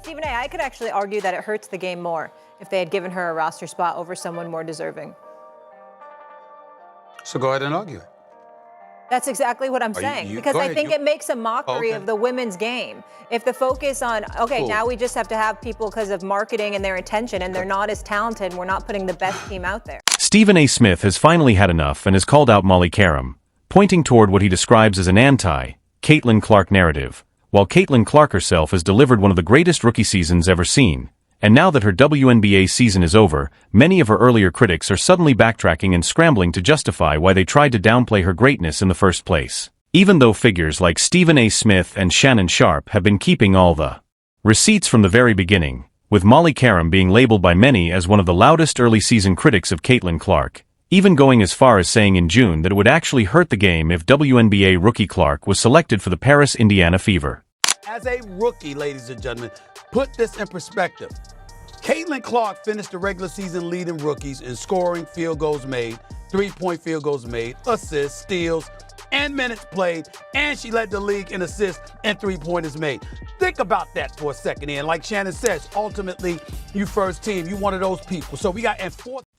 Stephen A., I could actually argue that it hurts the game more if they had given her a roster spot over someone more deserving. So go ahead and argue it. That's exactly what I'm saying, because I think it makes a mockery of the women's game. If the focus on, now we just have to have people because of marketing and their intention, and they're not as talented, and we're not putting the best team out there. Stephen A. Smith has finally had enough and has called out Molly Qerim, pointing toward what he describes as an anti-Caitlin Clark narrative, while Caitlin Clark herself has delivered one of the greatest rookie seasons ever seen. And now that her WNBA season is over, many of her earlier critics are suddenly backtracking and scrambling to justify why they tried to downplay her greatness in the first place. Even though figures like Stephen A. Smith and Shannon Sharpe have been keeping all the receipts from the very beginning, with Molly Qerim being labeled by many as one of the loudest early season critics of Caitlin Clark, even going as far as saying in June that it would actually hurt the game if WNBA rookie Clark was selected for the Paris Indiana Fever. As a rookie, ladies and gentlemen, put this in perspective. Caitlin Clark finished the regular season leading rookies in scoring, field goals made, three-point field goals made, assists, steals, and minutes played, and she led the league in assists and three-pointers made. Think about that for a second, and like Shannon says, ultimately, you first team, you one of those people. So we got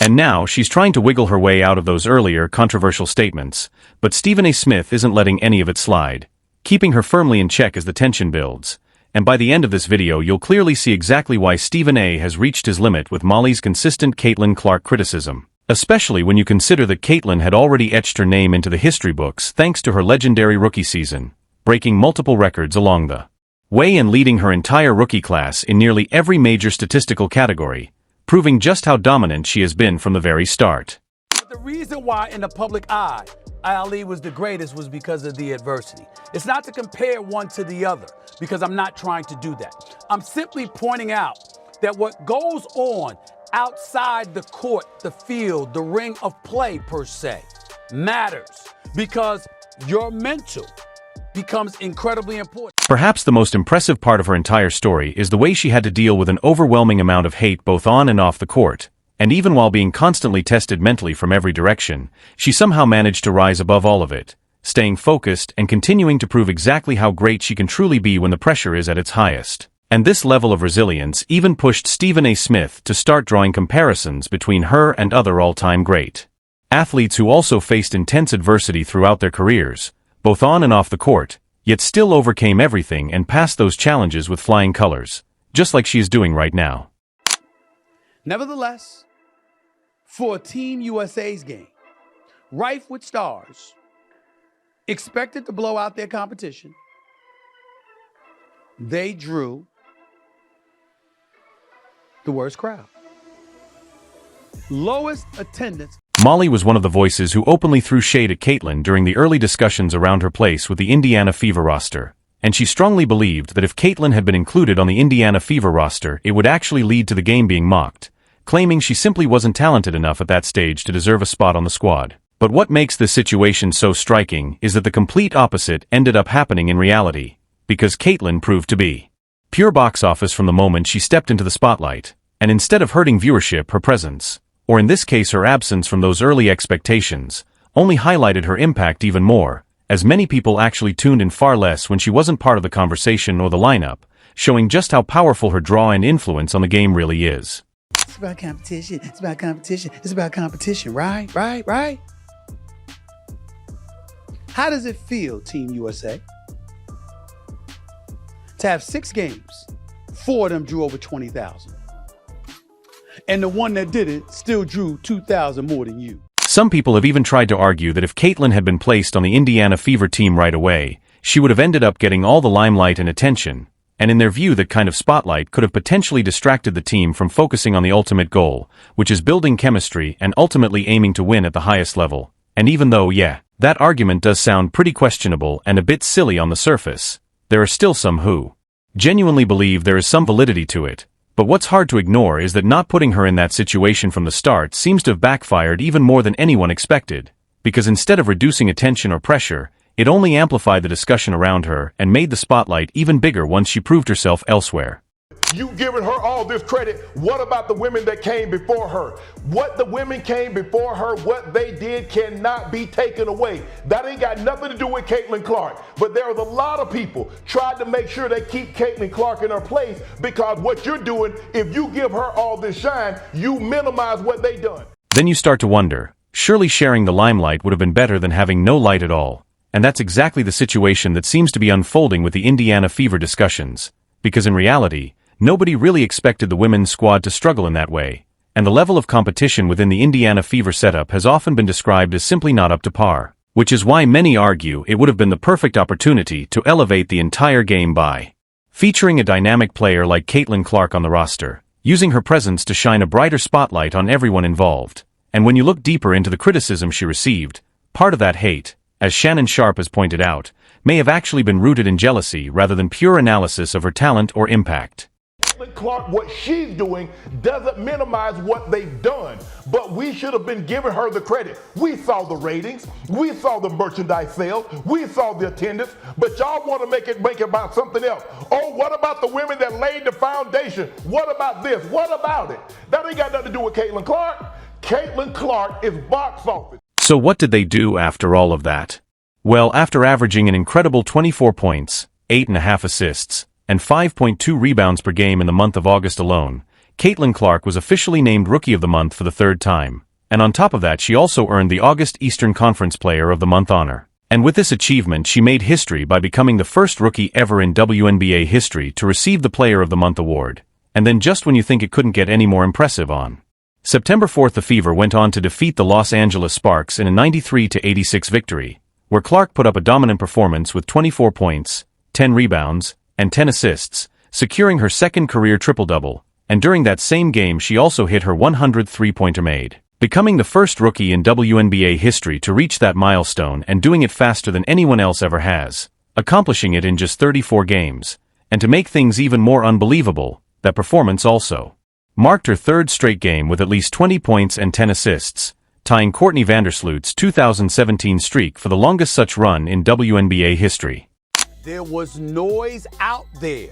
And now she's trying to wiggle her way out of those earlier controversial statements, but Stephen A. Smith isn't letting any of it slide, keeping her firmly in check as the tension builds. And by the end of this video you'll clearly see exactly why Stephen A. has reached his limit with Molly's consistent Caitlin Clark criticism. Especially when you consider that Caitlin had already etched her name into the history books thanks to her legendary rookie season, breaking multiple records along the way and leading her entire rookie class in nearly every major statistical category, proving just how dominant she has been from the very start. But the reason why in the public eye Ali was the greatest was because of the adversity. It's not to compare one to the other, because I'm not trying to do that. I'm simply pointing out that what goes on outside the court, the field, the ring of play per se, matters, because your mental becomes incredibly important. Perhaps the most impressive part of her entire story is the way she had to deal with an overwhelming amount of hate both on and off the court. And even while being constantly tested mentally from every direction, she somehow managed to rise above all of it, staying focused and continuing to prove exactly how great she can truly be when the pressure is at its highest. And this level of resilience even pushed Stephen A. Smith to start drawing comparisons between her and other all-time great athletes who also faced intense adversity throughout their careers, both on and off the court, yet still overcame everything and passed those challenges with flying colors, just like she is doing right now. Nevertheless, for Team USA's game, rife with stars, expected to blow out their competition, they drew the worst crowd. Lowest attendance. Molly was one of the voices who openly threw shade at Caitlin during the early discussions around her place with the Indiana Fever roster, and she strongly believed that if Caitlin had been included on the Indiana Fever roster, it would actually lead to the game being mocked, claiming she simply wasn't talented enough at that stage to deserve a spot on the squad. But what makes this situation so striking is that the complete opposite ended up happening in reality, because Caitlin proved to be pure box office from the moment she stepped into the spotlight, and instead of hurting viewership, her presence, or in this case her absence from those early expectations, only highlighted her impact even more, as many people actually tuned in far less when she wasn't part of the conversation or the lineup, showing just how powerful her draw and influence on the game really is. It's about competition. It's about competition. It's about competition, right? Right? How does it feel, Team USA, to have 6 games, 4 of them drew over 20,000, and the one that didn't still drew 2,000 more than you? Some people have even tried to argue that if Caitlin had been placed on the Indiana Fever team right away, she would have ended up getting all the limelight and attention, and in their view that kind of spotlight could have potentially distracted the team from focusing on the ultimate goal, which is building chemistry and ultimately aiming to win at the highest level. And even though, that argument does sound pretty questionable and a bit silly on the surface, there are still some who genuinely believe there is some validity to it. But what's hard to ignore is that not putting her in that situation from the start seems to have backfired even more than anyone expected, because instead of reducing attention or pressure, it only amplified the discussion around her and made the spotlight even bigger once she proved herself elsewhere. You giving her all this credit. What about the women that came before her? What the women came before her, what they did cannot be taken away. That ain't got nothing to do with Caitlin Clark. But there was a lot of people tried to make sure they keep Caitlin Clark in her place, because what you're doing, if you give her all this shine, you minimize what they done. Then you start to wonder, surely sharing the limelight would have been better than having no light at all. And that's exactly the situation that seems to be unfolding with the Indiana Fever discussions. Because in reality, nobody really expected the women's squad to struggle in that way, and the level of competition within the Indiana Fever setup has often been described as simply not up to par, which is why many argue it would have been the perfect opportunity to elevate the entire game by featuring a dynamic player like Caitlin Clark on the roster, using her presence to shine a brighter spotlight on everyone involved. And when you look deeper into the criticism she received, part of that hate, as Shannon Sharp has pointed out, may have actually been rooted in jealousy rather than pure analysis of her talent or impact. Caitlin Clark, what she's doing doesn't minimize what they've done, but we should have been giving her the credit. We saw the ratings, we saw the merchandise sales, we saw the attendance, but y'all want to make it about something else. Oh, what about the women that laid the foundation? What about this? What about it? That ain't got nothing to do with Caitlin Clark. Caitlin Clark is box office. So what did they do after all of that? Well, after averaging an incredible 24 points, 8.5 assists, and 5.2 rebounds per game in the month of August alone, Caitlin Clark was officially named Rookie of the Month for the third time. And on top of that, she also earned the August Eastern Conference Player of the Month honor. And with this achievement, she made history by becoming the first rookie ever in WNBA history to receive the Player of the Month award. And then just when you think it couldn't get any more impressive, on September 4th, the Fever went on to defeat the Los Angeles Sparks in a 93-86 victory, where Clark put up a dominant performance with 24 points, 10 rebounds, and 10 assists, securing her second career triple-double, and during that same game she also hit her 100th three-pointer made, becoming the first rookie in WNBA history to reach that milestone and doing it faster than anyone else ever has, accomplishing it in just 34 games. And to make things even more unbelievable, that performance also marked her third straight game with at least 20 points and 10 assists, tying Courtney Vandersloot's 2017 streak for the longest such run in WNBA history. There was noise out there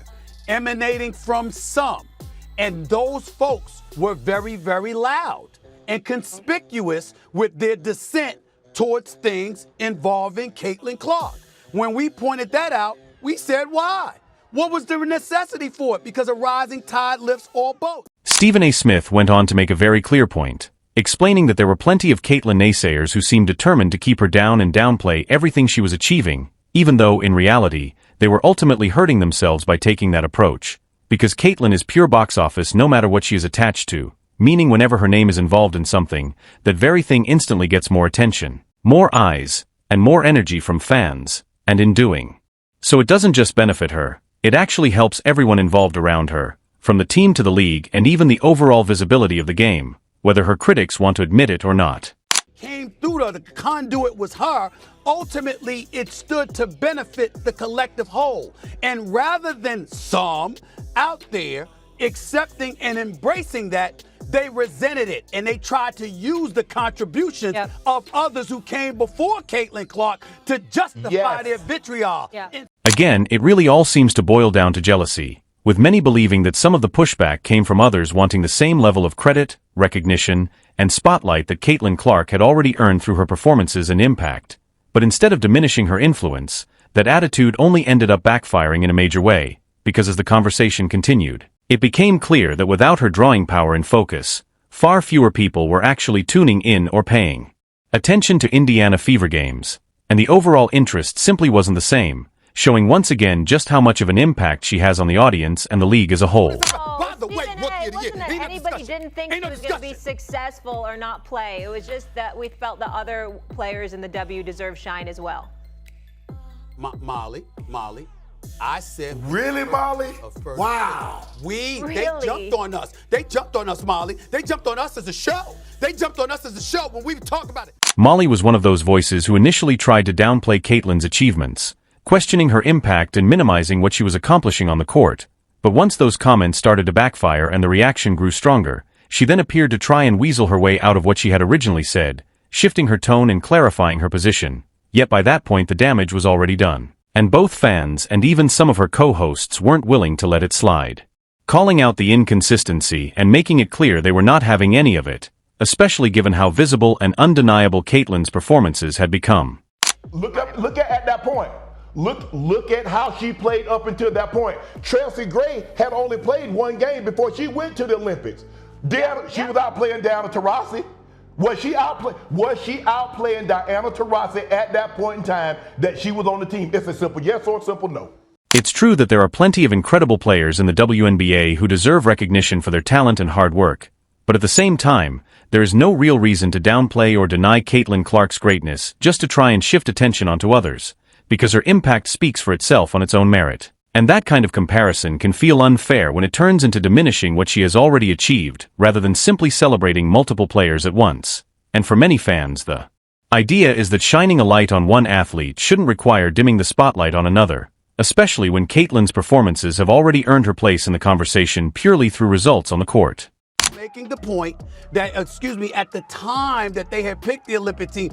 emanating from some, and those folks were very, very loud and conspicuous with their dissent towards things involving Caitlin Clark. When we pointed that out, we said why? What was the necessity for it? Because a rising tide lifts all boats. Stephen A. Smith went on to make a very clear point, explaining that there were plenty of Caitlin naysayers who seemed determined to keep her down and downplay everything she was achieving, even though, in reality, they were ultimately hurting themselves by taking that approach. Because Caitlin is pure box office no matter what she is attached to, meaning whenever her name is involved in something, that very thing instantly gets more attention, more eyes, and more energy from fans, and in doing so it doesn't just benefit her, it actually helps everyone involved around her, from the team to the league and even the overall visibility of the game, whether her critics want to admit it or not. Came through the conduit was her. Ultimately, it stood to benefit the collective whole. And rather than some out there accepting and embracing that, they resented it, and they tried to use the contributions of others who came before Caitlin Clark to justify their vitriol. Again, it really all seems to boil down to jealousy, with many believing that some of the pushback came from others wanting the same level of credit, recognition, and spotlight that Caitlin Clark had already earned through her performances and impact. But instead of diminishing her influence, that attitude only ended up backfiring in a major way, because as the conversation continued, it became clear that without her drawing power and focus, far fewer people were actually tuning in or paying attention to Indiana Fever games, and the overall interest simply wasn't the same, showing once again just how much of an impact she has on the audience and the league as a whole. By the way, it wasn't that anybody didn't think she was going to be successful or not play. It was just that we felt that other players in the W deserve shine as well. Molly, I said... Really, Molly? Wow. They jumped on us. They jumped on us, Molly. They jumped on us as a show. They jumped on us as a show when we talked about it. Molly was one of those voices who initially tried to downplay Caitlin's achievements, questioning her impact and minimizing what she was accomplishing on the court. But once those comments started to backfire and the reaction grew stronger, she then appeared to try and weasel her way out of what she had originally said, shifting her tone and clarifying her position. Yet by that point the damage was already done. And both fans and even some of her co-hosts weren't willing to let it slide. calling out the inconsistency and making it clear they were not having any of it, especially given how visible and undeniable Caitlin's performances had become. Look at that point. Look at how she played up until that point. Tracy Gray had only played one game before she went to the Olympics. She was outplaying Diana Taurasi. Was she outplaying Diana Taurasi at that point in time that she was on the team? It's a simple yes or a simple no. It's true that there are plenty of incredible players in the WNBA who deserve recognition for their talent and hard work, but at the same time, there is no real reason to downplay or deny Caitlin Clark's greatness just to try and shift attention onto others, because her impact speaks for itself on its own merit. And that kind of comparison can feel unfair when it turns into diminishing what she has already achieved, rather than simply celebrating multiple players at once. And for many fans, the idea is that shining a light on one athlete shouldn't require dimming the spotlight on another, especially when Caitlin's performances have already earned her place in the conversation purely through results on the court. Making the point that, at the time that they had picked the Olympic team,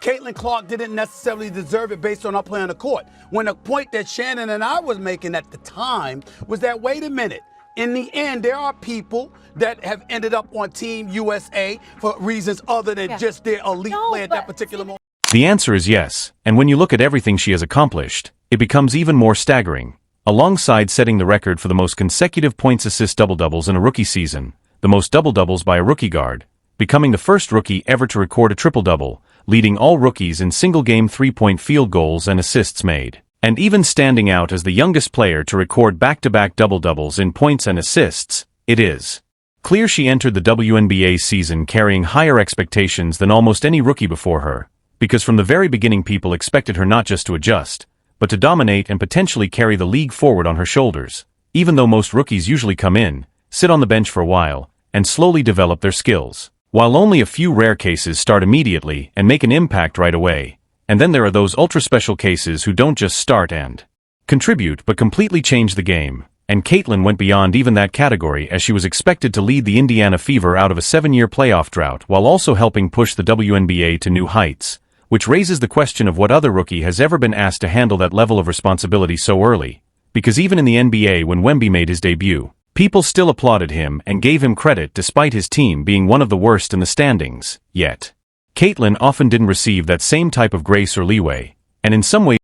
Caitlin Clark didn't necessarily deserve it based on her play on the court. When the point that Shannon and I was making at the time was that, wait a minute, in the end, there are people that have ended up on Team USA for reasons other than just their elite play at that particular moment. The answer is yes, and when you look at everything she has accomplished, it becomes even more staggering. Alongside setting the record for the most consecutive points-assist double-doubles in a rookie season, the most double-doubles by a rookie guard, becoming the first rookie ever to record a triple-double, leading all rookies in single-game three-point field goals and assists made, and even standing out as the youngest player to record back-to-back double-doubles in points and assists, it is clear she entered the WNBA season carrying higher expectations than almost any rookie before her, because from the very beginning people expected her not just to adjust, but to dominate and potentially carry the league forward on her shoulders, even though most rookies usually come in, sit on the bench for a while, and slowly develop their skills, while only a few rare cases start immediately and make an impact right away. And then there are those ultra-special cases who don't just start and contribute but completely change the game, and Caitlin went beyond even that category as she was expected to lead the Indiana Fever out of a 7-year playoff drought while also helping push the WNBA to new heights, which raises the question of what other rookie has ever been asked to handle that level of responsibility so early, because even in the NBA when Wemby made his debut, people still applauded him and gave him credit despite his team being one of the worst in the standings, yet Caitlin often didn't receive that same type of grace or leeway, and in some ways